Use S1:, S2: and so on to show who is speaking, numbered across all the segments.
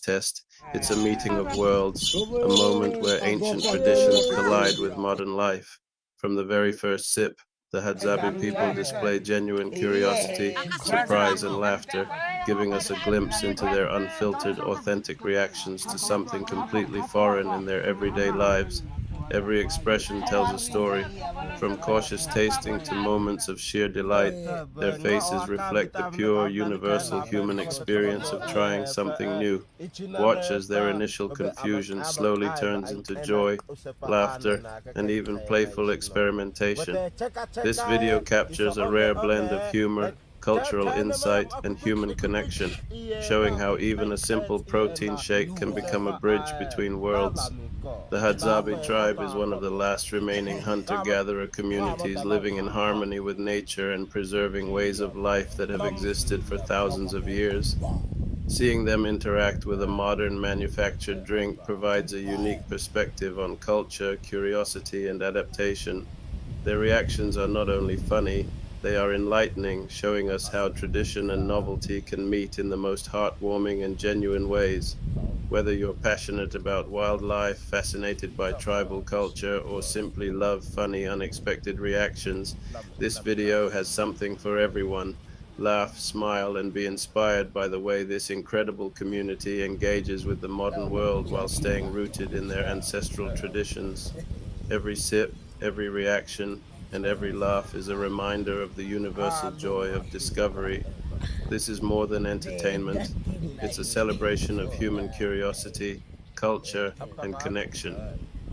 S1: test. It's a meeting of worlds, a moment where ancient traditions collide with modern life. From the very first sip, the Hadzabe people display genuine curiosity, surprise, and laughter, giving us a glimpse into their unfiltered, authentic reactions to something completely foreign in their everyday lives. Every expression tells a story. From cautious tasting to moments of sheer delight, their faces reflect the pure, universal human experience of trying something new. Watch as their initial confusion slowly turns into joy, laughter, and even playful experimentation. This video captures a rare blend of humor, cultural insight, and human connection, showing how even a simple protein shake can become a bridge between worlds. The Hadzabe tribe is one of the last remaining hunter-gatherer communities living in harmony with nature and preserving ways of life that have existed for thousands of years. Seeing them interact with a modern manufactured drink provides a unique perspective on culture, curiosity, and adaptation. Their reactions are not only funny, they are enlightening, showing us how tradition and novelty can meet in the most heartwarming and genuine ways. Whether you're passionate about wildlife, fascinated by tribal culture, or simply love funny, unexpected reactions, this video has something for everyone. Laugh, smile, and be inspired by the way this incredible community engages with the modern world while staying rooted in their ancestral traditions. Every sip, every reaction, and every laugh is a reminder of the universal joy of discovery. This is more than entertainment. It's a celebration of human curiosity, culture, and connection.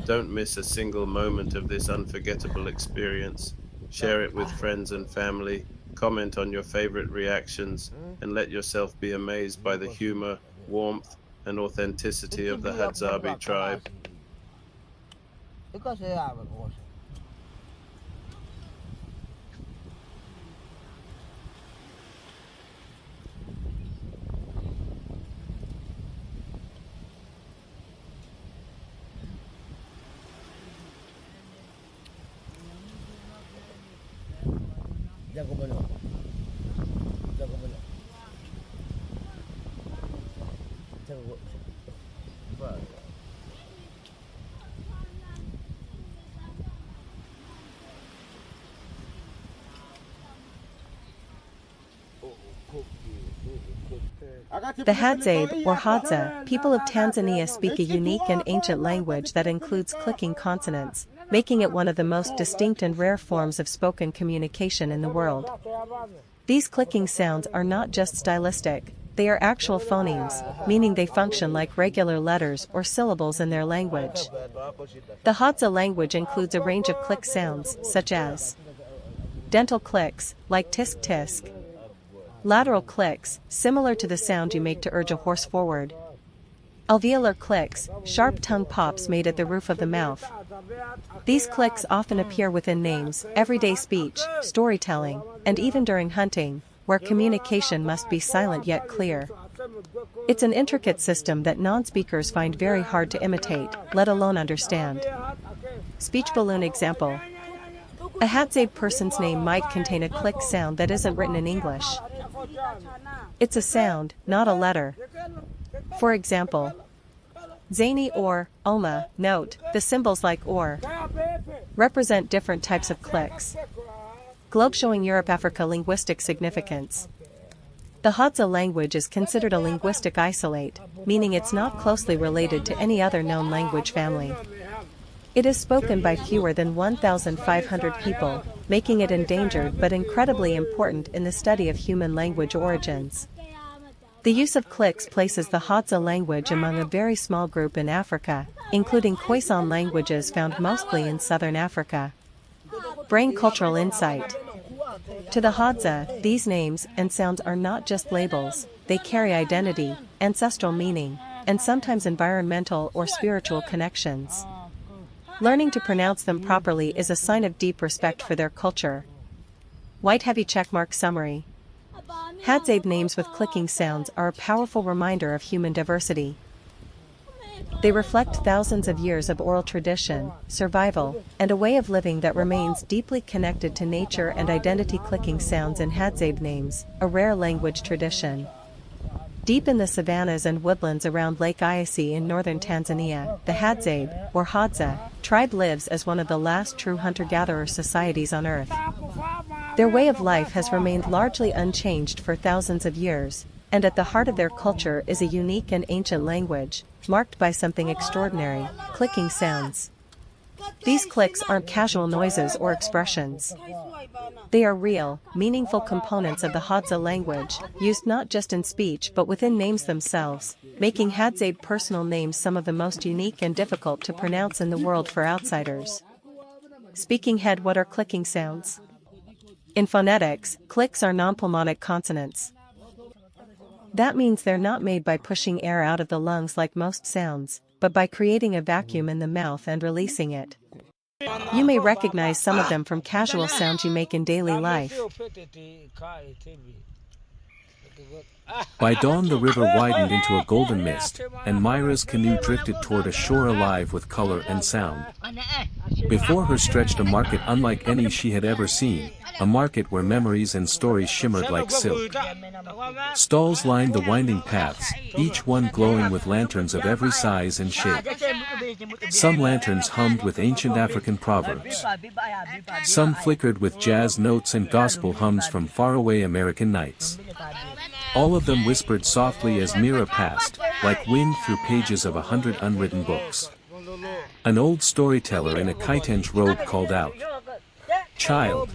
S1: Don't miss a single moment of this unforgettable experience. Share it with friends and family, comment on your favorite reactions, and let yourself be amazed by the humor, warmth, and authenticity of the Hadzabe tribe.
S2: Jago belum. Jago belum. Jago.
S3: The Hadzabe, or Hadza, people of Tanzania speak a unique and ancient language that includes clicking consonants, making it one of the most distinct and rare forms of spoken communication in the world. These clicking sounds are not just stylistic, they are actual phonemes, meaning they function like regular letters or syllables in their language. The Hadza language includes a range of click sounds, such as dental clicks, like tisk-tisk, lateral clicks, similar to the sound you make to urge a horse forward, alveolar clicks, sharp tongue pops made at the roof of the mouth. These clicks often appear within names, everyday speech, storytelling, and even during hunting, where communication must be silent yet clear. It's an intricate system that non-speakers find very hard to imitate, let alone understand. Speech balloon example. A Hadzabe person's name might contain a click sound that isn't written in English. It's a sound, not a letter. For example, Zany or Oma, note, the symbols like or represent different types of clicks. Globe showing Europe-Africa linguistic significance. The Hadza language is considered a linguistic isolate, meaning it's not closely related to any other known language family. It is spoken by fewer than 1,500 people, making it endangered but incredibly important in the study of human language origins. The use of clicks places the Hadza language among a very small group in Africa, including Khoisan languages found mostly in southern Africa. Brain cultural insight. To the Hadza, these names and sounds are not just labels, they carry identity, ancestral meaning, and sometimes environmental or spiritual connections. Learning to pronounce them properly is a sign of deep respect for their culture. White heavy checkmark summary. Hadzabe names with clicking sounds are a powerful reminder of human diversity. They reflect thousands of years of oral tradition, survival, and a way of living that remains deeply connected to nature and identity. Clicking sounds in Hadzabe names, a rare language tradition. Deep in the savannas and woodlands around Lake Eyasi in northern Tanzania, the Hadzabe, or Hadza, tribe lives as one of the last true hunter-gatherer societies on Earth. Their way of life has remained largely unchanged for thousands of years, and at the heart of their culture is a unique and ancient language, marked by something extraordinary: clicking sounds. These clicks aren't casual noises or expressions. They are real, meaningful components of the Hadza language, used not just in speech but within names themselves, making Hadzabe personal names some of the most unique and difficult to pronounce in the world for outsiders. Speaking head, what are clicking sounds? In phonetics, clicks are non-pulmonic consonants. That means they're not made by pushing air out of the lungs like most sounds, but by creating a vacuum in the mouth and releasing it. You may recognize some of them from casual sounds you make in daily life.
S4: By dawn the river widened into a golden mist, and Myra's canoe drifted toward a shore alive with color and sound. Before her stretched a market unlike any she had ever seen, a market where memories and stories shimmered like silk. Stalls lined the winding paths, each one glowing with lanterns of every size and shape. Some lanterns hummed with ancient African proverbs. Some flickered with jazz notes and gospel hums from faraway American nights. All of them whispered softly as Mira passed, like wind through pages of 100 unwritten books. An old storyteller in a kitenge robe called out, "Child,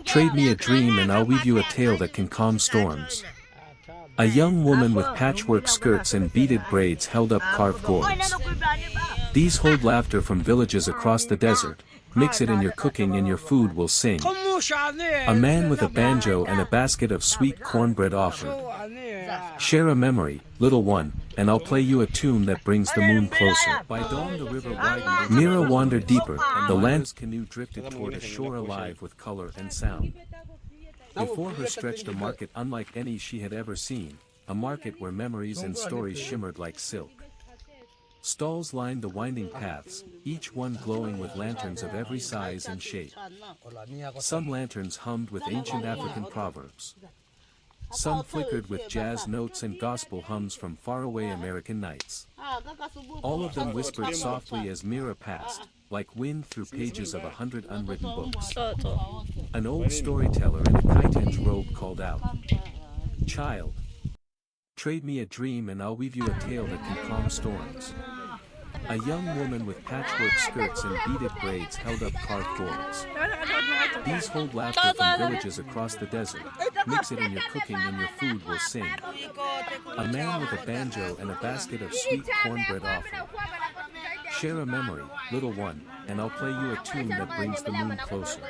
S4: trade me a dream and I'll weave you a tale that can calm storms." A young woman with patchwork skirts and beaded braids held up carved gourds. "These hold laughter from villages across the desert. Mix it in your cooking and your food will sing." A man with a banjo and a basket of sweet cornbread offered, "Share a memory, little one, and I'll play you a tune that brings the moon closer." By dawn the river widened. Mira wandered deeper, the land's canoe drifted toward a shore alive with color and sound. Before her stretched a market unlike any she had ever seen, a market where memories and stories shimmered like silk. Stalls lined the winding paths, each one glowing with lanterns of every size and shape. Some lanterns hummed with ancient African proverbs. Some flickered with jazz notes and gospel hums from faraway American nights. All of them whispered softly as Mira passed, like wind through pages of 100 unwritten books. An old storyteller in a kitenge robe called out, "Child, trade me a dream and I'll weave you a tale that can calm storms." A young woman with patchwork skirts and beaded braids held up carved gourds. "These hold laughter from villages across the desert. Mix it in your cooking and your food will sing." A man with a banjo and a basket of sweet cornbread offered, "Share a memory, little one, and I'll play you a tune that brings the moon closer."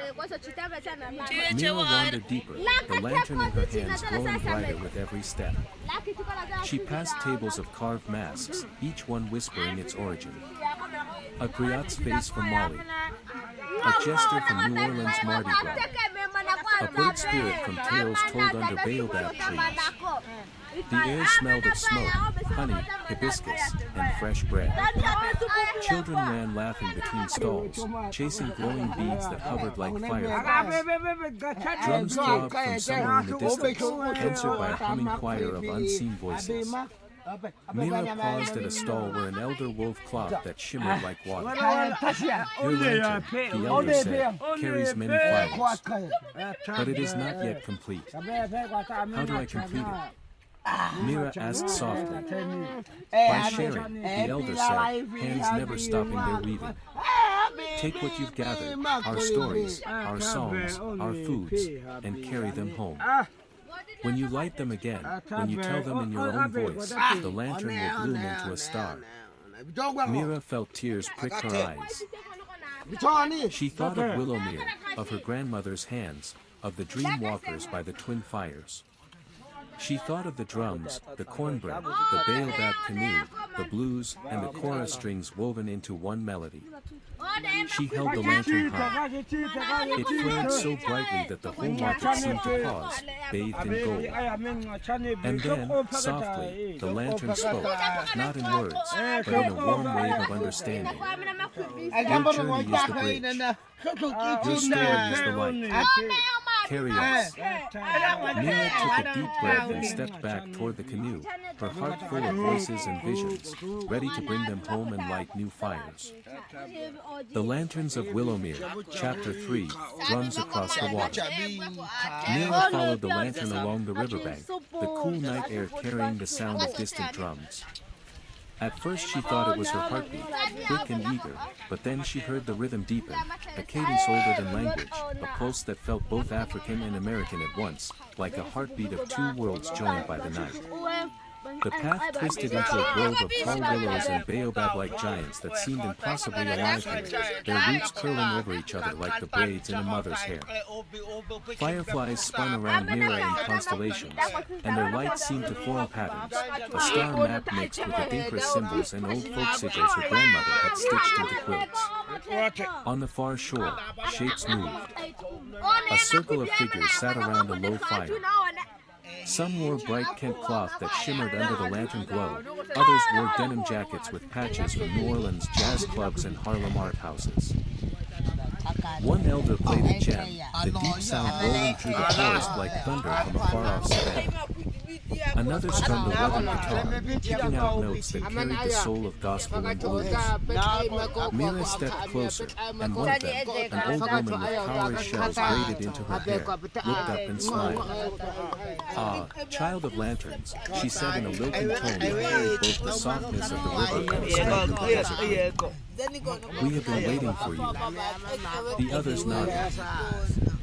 S4: Mira wandered deeper, the lantern in her hands glowing brighter with every step. She passed tables of carved masks, each one whispering its origin. A griot's face from Mali. A jester from New Orleans Mardi Gras. A bird spirit from tales told under baobab trees. The air smelled of smoke, honey, hibiscus, and fresh bread. Children ran laughing between stalls, chasing glowing beads that hovered like fireflies. Drums throbbed from somewhere in the distance, answered by a humming choir of unseen voices. Mira paused at a stall where an elder wove cloth that shimmered like water. "Your lantern," the elder said, "carries many fires, but it is not yet complete." "How do I complete it?" Mira asked softly. "By sharing," the elder said, hands never stopping their weaving. "Take what you've gathered, our stories, our songs, our foods, and carry them home. When you light them again, when you tell them in your own voice, the lantern will bloom into a star." Mira felt tears prick her eyes. She thought of Willowmere, of her grandmother's hands, of the dream walkers by the twin fires. She thought of the drums, the cornbread, the baobab canoe, the blues, and the chorus strings woven into one melody. She held the lantern high. It flared so brightly that the whole market seemed to pause, bathed in gold. And then, softly, the lantern spoke, not in words, but in a warm wave of understanding. "Your journey is the bridge. Your story is the light. carry us. Mira took a deep breath and stepped back toward the canoe, her heart full of voices and visions, ready to bring them home and light new fires. The Lanterns of Willowmere, Chapter 3, Drums Across the Water. Mira followed the lantern along the riverbank, the cool night air carrying the sound of distant drums. At first she thought it was her heartbeat, quick and eager, but then she heard the rhythm deepen, a cadence older than language, a pulse that felt both African and American at once, like a heartbeat of two worlds joined by the night. The path twisted into a grove of tall willows and baobab-like giants that seemed impossibly alive here, their roots curling over each other like the braids in a mother's hair. Fireflies spun around Mira in constellations, and their light seemed to form patterns, a star map mixed with Adinkra symbols and old folk sigils her grandmother had stitched into quilts. On the far shore, shapes moved. A circle of figures sat around a low fire. Some wore bright Kent cloth that shimmered under the lantern glow, others wore denim jackets with patches from New Orleans jazz clubs and Harlem art houses. One elder played a gem, the deep sound rolling through the forest like thunder from a far-off savannah. Another strummed a leather guitar, picking out notes that carried the soul of gospel and blues. Mira stepped closer, and one of them, an old woman with cowrie shells braided into her hair, looked up and smiled. "Ah, child of lanterns," she said in a lilting tone that carried both the softness of the river and the strength of the desert. "We have been waiting for you." The others nodded.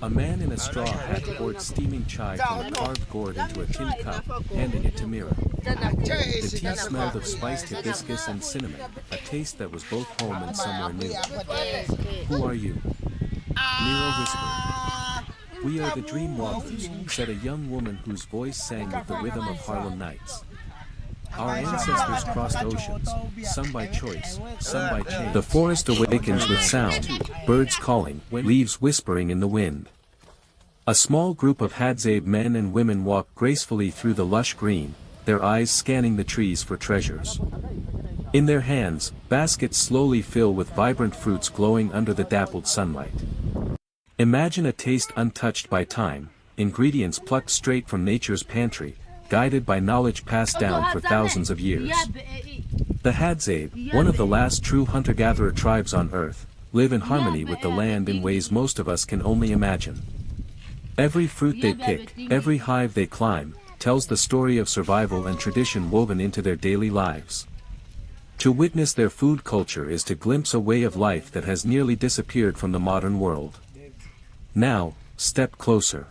S4: A man in a straw hat poured steaming chai from a carved gourd into a tin cup, handing it to Mira. The tea smelled of spiced hibiscus and cinnamon, a taste that was both home and somewhere new. "Who are you?" Mira whispered. "We are the Dream Walkers," said a young woman whose voice sang with the rhythm of Harlem nights. "Our ancestors crossed oceans, some by choice, some by chance." The forest awakens with sound, birds calling, leaves whispering in the wind. A small group of Hadzabe men and women walk gracefully through the lush green, their eyes scanning the trees for treasures. In their hands, baskets slowly fill with vibrant fruits glowing under the dappled sunlight. Imagine a taste untouched by time, ingredients plucked straight from nature's pantry, guided by knowledge passed down for thousands of years. The Hadzabe, one of the last true hunter-gatherer tribes on Earth, live in harmony with the land in ways most of us can only imagine. Every fruit they pick, every hive they climb, tells the story of survival and tradition woven into their daily lives. To witness their food culture is to glimpse a way of life that has nearly disappeared from the modern world. Now, step closer.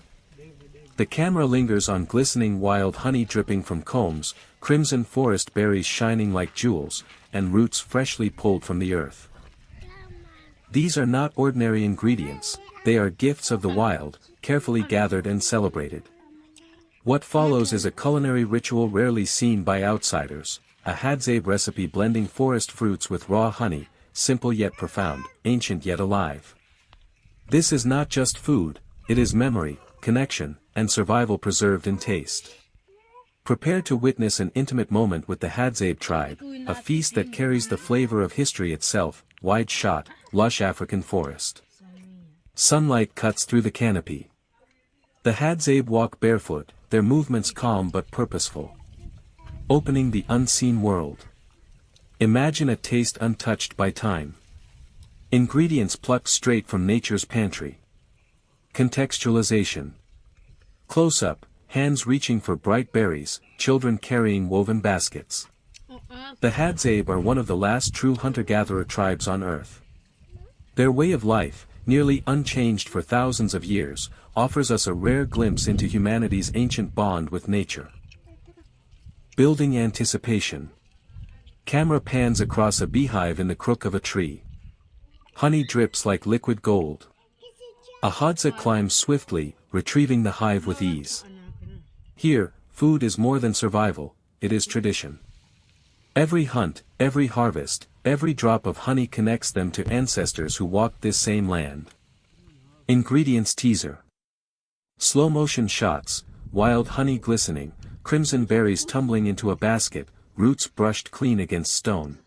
S4: The camera lingers on glistening wild honey dripping from combs, crimson forest berries shining like jewels, and roots freshly pulled from the earth. These are not ordinary ingredients, they are gifts of the wild, carefully gathered and celebrated. What follows is a culinary ritual rarely seen by outsiders, a Hadzabe recipe blending forest fruits with raw honey, simple yet profound, ancient yet alive. This is not just food, it is memory, connection, and survival preserved in taste. Prepare to witness an intimate moment with the Hadzabe tribe, a feast that carries the flavor of history itself, wide-shot, lush African forest. Sunlight cuts through the canopy. The Hadzabe walk barefoot, their movements calm but purposeful. Opening the unseen world. Imagine a taste untouched by time. Ingredients plucked straight from nature's pantry. Contextualization. Close-up, hands reaching for bright berries, children carrying woven baskets. The Hadzabe are one of the last true hunter-gatherer tribes on Earth. Their way of life, nearly unchanged for thousands of years, offers us a rare glimpse into humanity's ancient bond with nature. Building anticipation. Camera pans across a beehive in the crook of a tree. Honey drips like liquid gold. A Hadza climbs swiftly, retrieving the hive with ease. Here, food is more than survival, it is tradition. Every hunt, every harvest, every drop of honey connects them to ancestors who walked this same land. Ingredients teaser. Slow-motion shots, wild honey glistening, crimson berries tumbling into a basket, roots brushed clean against stone.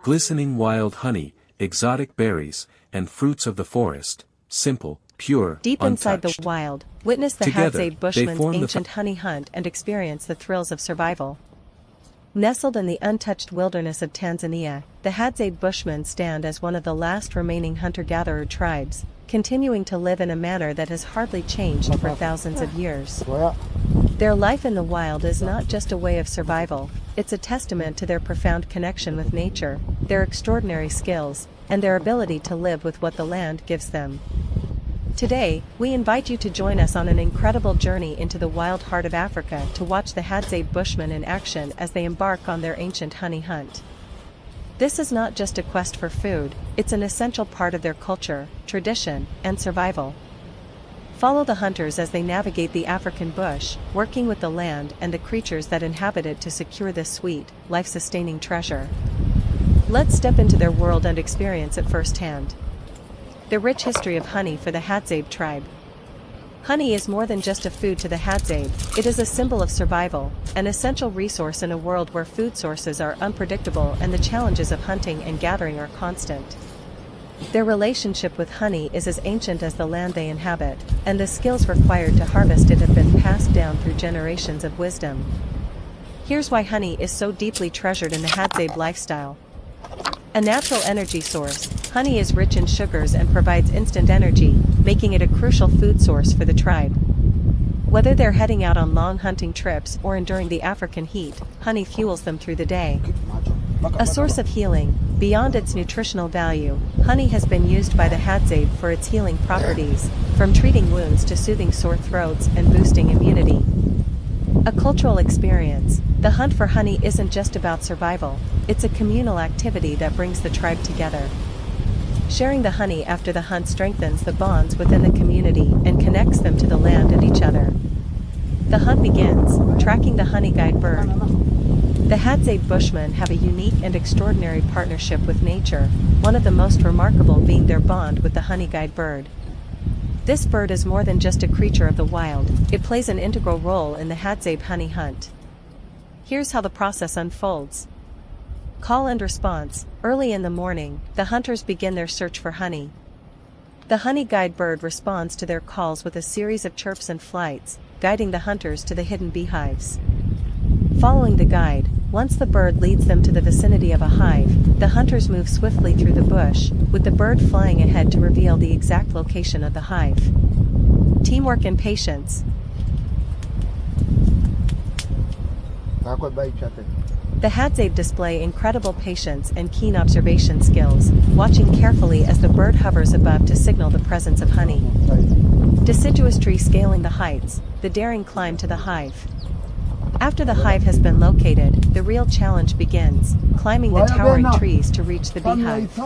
S4: Glistening wild honey, exotic berries, and fruits of the forest, simple, pure,
S3: Deep inside the
S4: untouched.
S3: wild, witness the
S4: Together,
S3: Hadzabe
S4: they
S3: Bushman's
S4: form the
S3: ancient honey hunt and experience the thrills of survival. Nestled in the untouched wilderness of Tanzania, the Hadzabe Bushmen stand as one of the last remaining hunter-gatherer tribes, continuing to live in a manner that has hardly changed for thousands of years. Their life in the wild is not just a way of survival, it's a testament to their profound connection with nature, their extraordinary skills, and their ability to live with what the land gives them. Today, we invite you to join us on an incredible journey into the wild heart of Africa to watch the Hadzabe Bushmen in action as they embark on their ancient honey hunt. This is not just a quest for food, it's an essential part of their culture, tradition, and survival. Follow the hunters as they navigate the African bush, working with the land and the creatures that inhabit it to secure this sweet, life-sustaining treasure. Let's step into their world and experience it firsthand. The rich history of honey for the Hadzabe tribe. Honey is more than just a food to the Hadzabe, it is a symbol of survival, an essential resource in a world where food sources are unpredictable and the challenges of hunting and gathering are constant. Their relationship with honey is as ancient as the land they inhabit, and the skills required to harvest it have been passed down through generations of wisdom. Here's why honey is so deeply treasured in the Hadzabe lifestyle. A natural energy source, honey is rich in sugars and provides instant energy, making it a crucial food source for the tribe. Whether they're heading out on long hunting trips or enduring the African heat, honey fuels them through the day. A source of healing, beyond its nutritional value, honey has been used by the Hadzabe for its healing properties, from treating wounds to soothing sore throats and boosting immunity. A cultural experience, the hunt for honey isn't just about survival, it's a communal activity that brings the tribe together. Sharing the honey after the hunt strengthens the bonds within the community and connects them to the land and each other. The hunt begins, tracking the honey guide bird. The Hadzabe Bushmen have a unique and extraordinary partnership with nature, one of the most remarkable being their bond with the honey guide bird. This bird is more than just a creature of the wild, it plays an integral role in the Hadzabe honey hunt. Here's how the process unfolds. Call and response. Early in the morning, the hunters begin their search for honey. The honey guide bird responds to their calls with a series of chirps and flights, guiding the hunters to the hidden beehives. Following the guide, once the bird leads them to the vicinity of a hive, the hunters move swiftly through the bush, with the bird flying ahead to reveal the exact location of the hive. Teamwork and patience. The Hadzabe display incredible patience and keen observation skills, watching carefully as the bird hovers above to signal the presence of honey. Deciduous tree scaling the heights, the daring climb to the hive. After the hive has been located, the real challenge begins, climbing the towering trees to reach the beehive.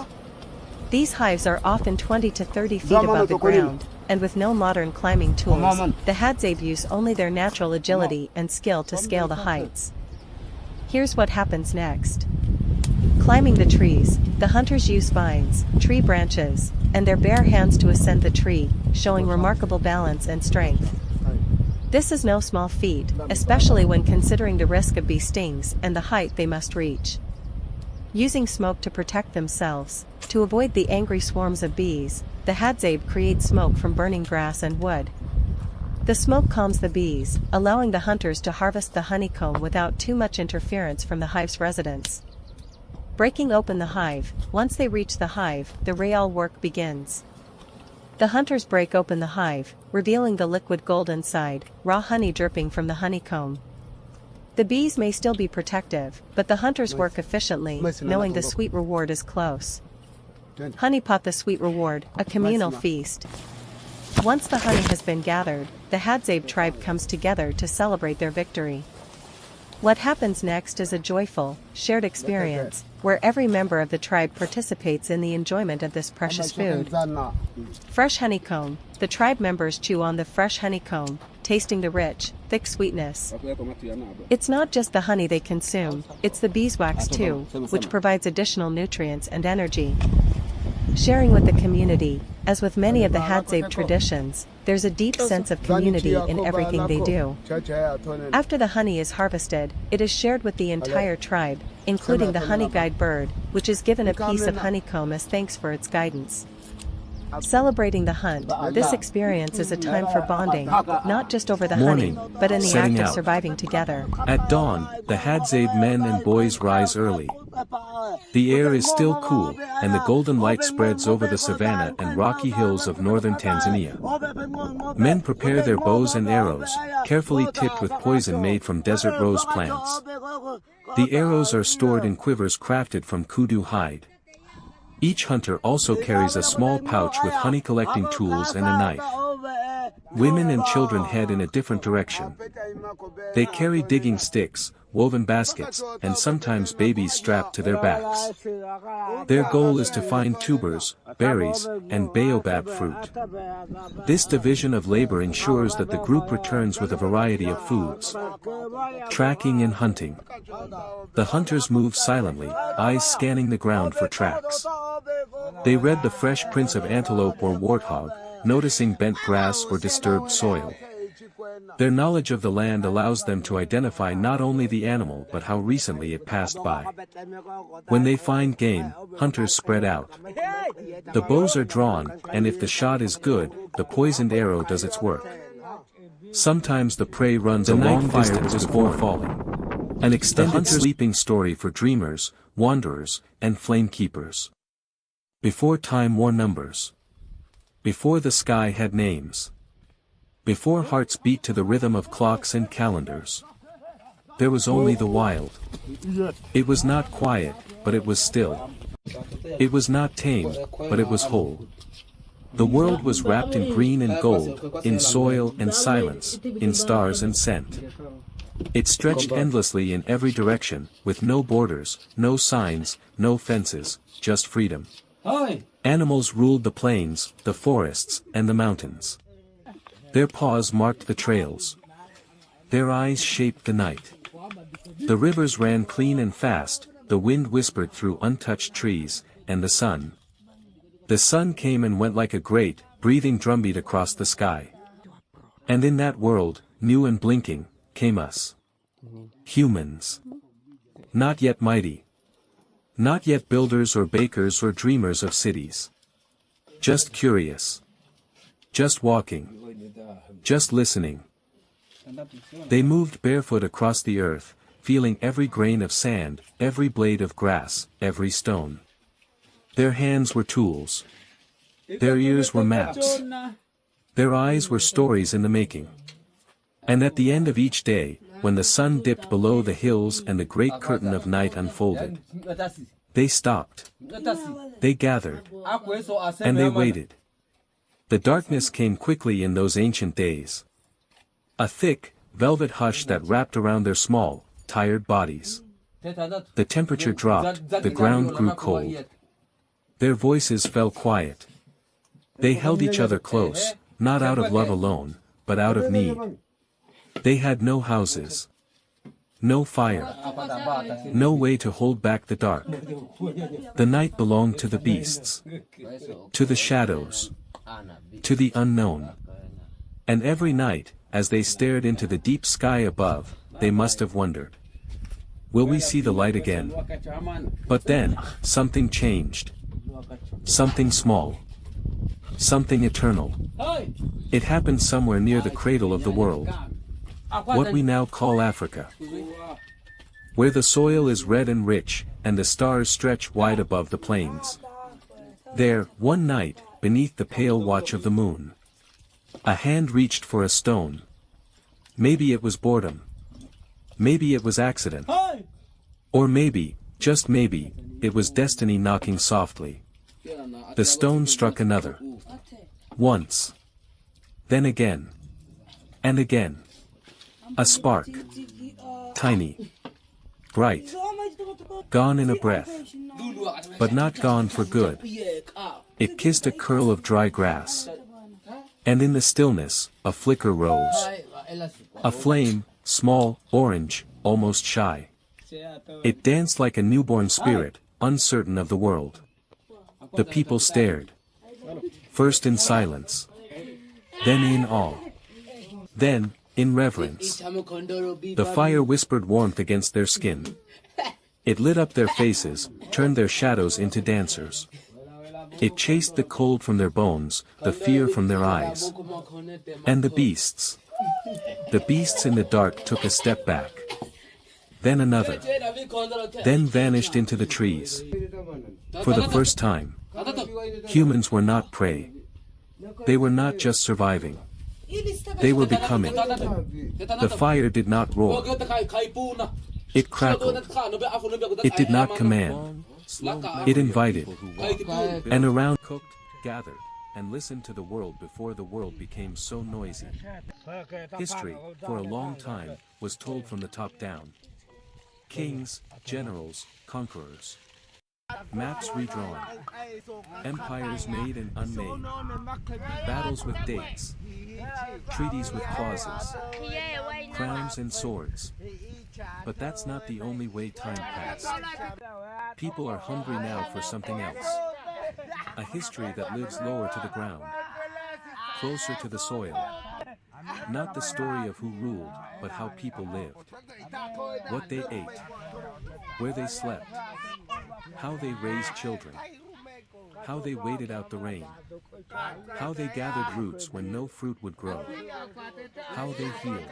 S3: These hives are often 20 to 30 feet above the ground, and with no modern climbing tools, the Hadzabe use only their natural agility and skill to scale the heights. Here's what happens next. Climbing the trees, the hunters use vines, tree branches, and their bare hands to ascend the tree, showing remarkable balance and strength. This is no small feat, especially when considering the risk of bee stings and the height they must reach. Using smoke to protect themselves, to avoid the angry swarms of bees, the Hadzabe create smoke from burning grass and wood. The smoke calms the bees, allowing the hunters to harvest the honeycomb without too much interference from the hive's residents. Breaking open the hive, once they reach the hive, the real work begins. The hunters break open the hive, revealing the liquid gold inside, raw honey dripping from the honeycomb. The bees may still be protective, but the hunters work efficiently, knowing the sweet reward is close. Honeypot the sweet reward, a communal feast. Once the honey has been gathered, the Hadzabe tribe comes together to celebrate their victory. What happens next is a joyful, shared experience, where every member of the tribe participates in the enjoyment of this precious food. Fresh honeycomb, the tribe members chew on the fresh honeycomb, tasting the rich, thick sweetness. It's not just the honey they consume, it's the beeswax too, which provides additional nutrients and energy. Sharing with the community, as with many of the Hadzabe traditions, there's a deep sense of community in everything they do. After the honey is harvested, it is shared with the entire tribe, including the honey guide bird, which is given a piece of honeycomb as thanks for its guidance. Celebrating the hunt, this experience is a time for bonding, not just over the
S4: Morning,
S3: hunting, but in the
S4: setting
S3: act of
S4: out.
S3: surviving together.
S4: At dawn, the Hadzabe men and boys rise early. The air is still cool, and the golden light spreads over the savanna and rocky hills of northern Tanzania. Men prepare their bows and arrows, carefully tipped with poison made from desert rose plants. The arrows are stored in quivers crafted from kudu hide. Each hunter also carries a small pouch with honey-collecting tools and a knife. Women and children head in a different direction. They carry digging sticks, woven baskets, and sometimes babies strapped to their backs. Their goal is to find tubers, berries, and baobab fruit. This division of labor ensures that the group returns with a variety of foods. Tracking and hunting. The hunters move silently, eyes scanning the ground for tracks. They read the fresh prints of antelope or warthog, noticing bent grass or disturbed soil. Their knowledge of the land allows them to identify not only the animal but how recently it passed by. When they find game, hunters spread out. The bows are drawn, and if the shot is good, the poisoned arrow does its work. Sometimes the prey runs a long distance before falling. An extended sleeping story for dreamers, wanderers, and flame keepers. Before time wore numbers. Before the sky had names. Before hearts beat to the rhythm of clocks and calendars. There was only the wild. It was not quiet, but it was still. It was not tame, but it was whole. The world was wrapped in green and gold, in soil and silence, in stars and scent. It stretched endlessly in every direction, with no borders, no signs, no fences, just freedom. Animals ruled the plains, the forests, and the mountains. Their paws marked the trails. Their eyes shaped the night. The rivers ran clean and fast, the wind whispered through untouched trees, and the sun. The sun came and went like a great, breathing drumbeat across the sky. And in that world, new and blinking, came us. Humans. Not yet mighty. Not yet builders or bakers or dreamers of cities. Just curious. Just walking. Just listening. They moved barefoot across the earth, feeling every grain of sand, every blade of grass, every stone. Their hands were tools. Their ears were maps. Their eyes were stories in the making. And at the end of each day, when the sun dipped below the hills and the great curtain of night unfolded, they stopped. They gathered. And they waited. The darkness came quickly in those ancient days. A thick, velvet hush that wrapped around their small, tired bodies. The temperature dropped, the ground grew cold. Their voices fell quiet. They held each other close, not out of love alone, but out of need. They had no houses. No fire. No way to hold back the dark. The night belonged to the beasts. To the shadows. To the unknown. And every night, as they stared into the deep sky above, they must have wondered. Will we see the light again? But then, something changed. Something small. Something eternal. It happened somewhere near the cradle of the world. What we now call Africa. Where the soil is red and rich, and the stars stretch wide above the plains. There, one night, beneath the pale watch of the moon, a hand reached for a stone. Maybe it was boredom. Maybe it was accident. Or maybe, just maybe, it was destiny knocking softly. The stone struck another. Once. Then again. And again. A spark. Tiny. Bright. Gone in a breath. But not gone for good. It kissed a curl of dry grass. And in the stillness, a flicker rose. A flame, small, orange, almost shy. It danced like a newborn spirit, uncertain of the world. The people stared. First in silence. Then in awe. Then, in reverence. The fire whispered warmth against their skin. It lit up their faces, turned their shadows into dancers. It chased the cold from their bones, the fear from their eyes. And the beasts. The beasts in the dark took a step back. Then another. Then vanished into the trees. For the first time, humans were not prey. They were not just surviving. They were becoming. The fire did not roar. It crackled. It did not command. It invited. And around cooked, gathered, and listened to the world before the world became so noisy. History, for a long time, was told from the top down. Kings, generals, conquerors. Maps redrawn. Empires made and unmade. Battles with dates. Treaties with clauses. Crowns and swords. But that's not the only way time passed. People are hungry now for something else. A history that lives lower to the ground. Closer to the soil. Not the story of who ruled, but how people lived. What they ate. Where they slept. How they raised children. How they waited out the rain. How they gathered roots when no fruit would grow. How they healed.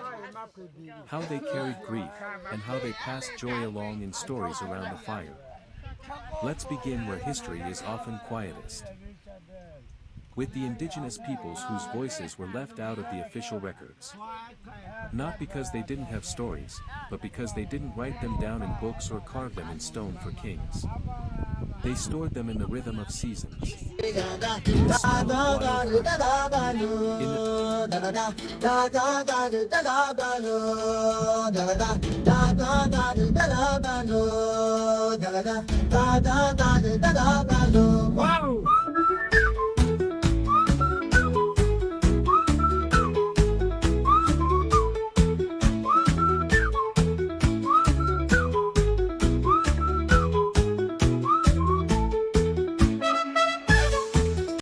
S4: How they carried grief, and how they passed joy along in stories around the fire. Let's begin where history is often quietest. With the indigenous peoples whose voices were left out of the official records. Not because they didn't have stories, but because they didn't write them down in books or carve them in stone for kings. They stored them in the rhythm of seasons. In the smell of wild, in the